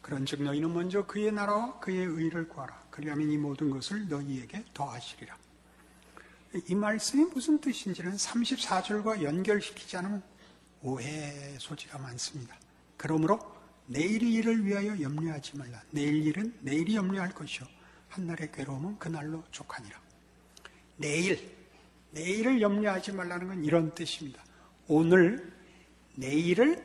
그런즉 너희는 먼저 그의 나라와 그의 의를 구하라. 그리하면 이 모든 것을 너희에게 더하시리라. 이 말씀이 무슨 뜻인지는 34절과 연결시키지 않으면 오해 소지가 많습니다. 그러므로 내일 일을 위하여 염려하지 말라. 내일 일은 내일이 염려할 것이요 한날의 괴로움은 그날로 족하니라. 내일을 염려하지 말라는 건 이런 뜻입니다. 오늘, 내일을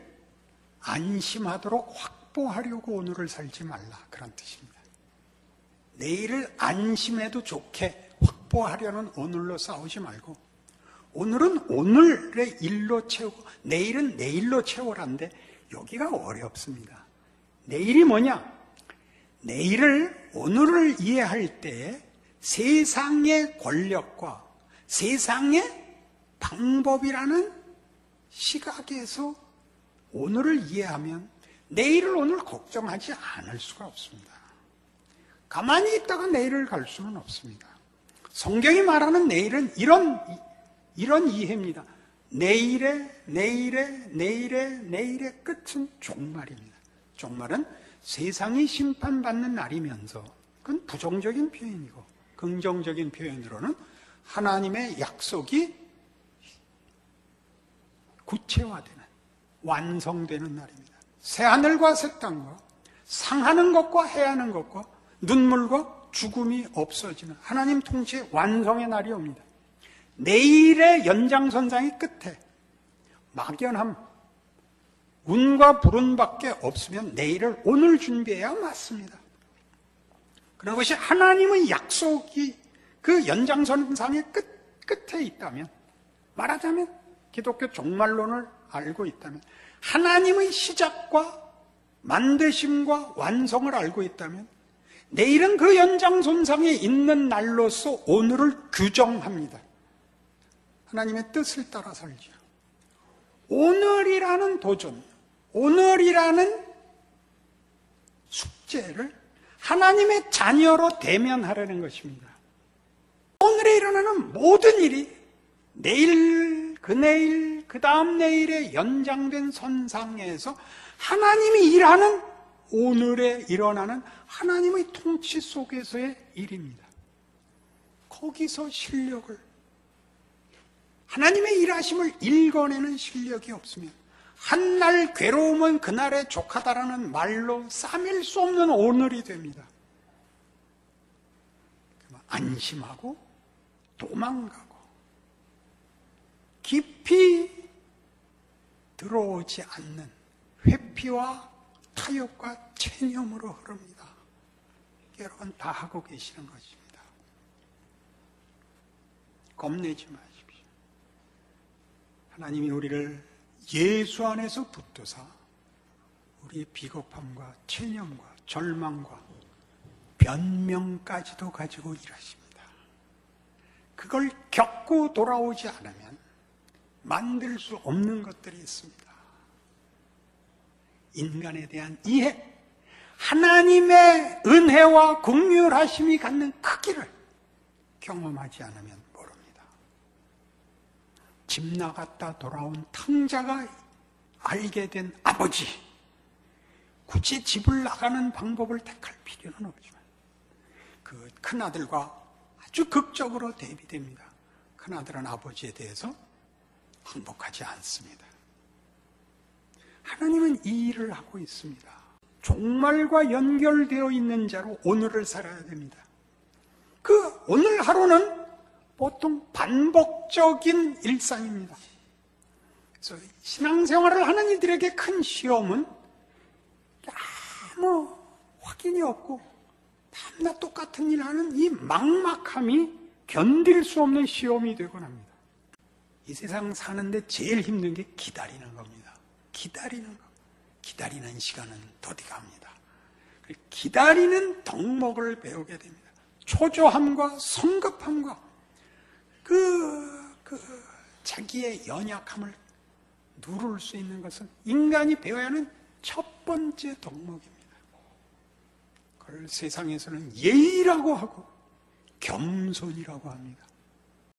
안심하도록 확보하려고 오늘을 살지 말라, 그런 뜻입니다. 내일을 안심해도 좋게 확보하려는 오늘로 싸우지 말고 오늘은 오늘의 일로 채우고 내일은 내일로 채우라는데 여기가 어렵습니다. 내일이 뭐냐? 내일을, 오늘을 이해할 때 세상의 권력과 세상의 방법이라는 시각에서 오늘을 이해하면 내일을 오늘 걱정하지 않을 수가 없습니다. 가만히 있다가 내일을 갈 수는 없습니다. 성경이 말하는 내일은 이런 이해입니다. 내일의 끝은 종말입니다. 종말은 세상이 심판받는 날이면서 그건 부정적인 표현이고 긍정적인 표현으로는 하나님의 약속이 구체화되는, 완성되는 날입니다. 새하늘과 새 땅과 상하는 것과 해하는 것과 눈물과 죽음이 없어지는 하나님 통치의 완성의 날이 옵니다. 내일의 연장선상의 끝에 막연함, 운과 불운밖에 없으면 내일을 오늘 준비해야 맞습니다. 그런 것이 하나님의 약속이 그 연장선상의 끝에 있다면, 말하자면 기독교 종말론을 알고 있다면, 하나님의 시작과 만드심과 완성을 알고 있다면 내일은 그 연장선상에 있는 날로서 오늘을 규정합니다. 하나님의 뜻을 따라 살죠. 오늘이라는 도전, 오늘이라는 숙제를 하나님의 자녀로 대면하려는 것입니다. 오늘에 일어나는 모든 일이 내일, 그 다음 내일에 연장된 선상에서 하나님이 일하는 오늘에 일어나는 하나님의 통치 속에서의 일입니다. 거기서 실력을, 하나님의 일하심을 읽어내는 실력이 없으면 한날 괴로움은 그날에 족하다라는 말로 싸맬 수 없는 오늘이 됩니다. 안심하고 도망가고 깊이 들어오지 않는 회피와 타협과 체념으로 흐릅니다. 여러분 다 하고 계시는 것입니다. 겁내지 마십시오. 하나님이 우리를 예수 안에서 붙드사 우리의 비겁함과 체념과 절망과 변명까지도 가지고 일하십니다. 그걸 겪고 돌아오지 않으면 만들 수 없는 것들이 있습니다. 인간에 대한 이해, 하나님의 은혜와 긍휼하심이 갖는 크기를 경험하지 않으면 모릅니다. 집 나갔다 돌아온 탕자가 알게 된 아버지, 굳이 집을 나가는 방법을 택할 필요는 없지만 그 큰아들과 아주 극적으로 대비됩니다. 큰아들은 아버지에 대해서 항복하지 않습니다. 하나님은 이 일을 하고 있습니다. 종말과 연결되어 있는 자로 오늘을 살아야 됩니다. 그 오늘 하루는 보통 반복적인 일상입니다. 그래서 신앙생활을 하는 이들에게 큰 시험은 아무 확인이 없고 밤낮 똑같은 일 하는 이 막막함이 견딜 수 없는 시험이 되곤 합니다. 이 세상 사는데 제일 힘든 게 기다리는 겁니다. 기다리는 거. 기다리는 시간은 더디갑니다. 기다리는 덕목을 배우게 됩니다. 초조함과 성급함과 자기의 연약함을 누를 수 있는 것은 인간이 배워야 하는 첫 번째 덕목입니다. 그걸 세상에서는 예의라고 하고 겸손이라고 합니다.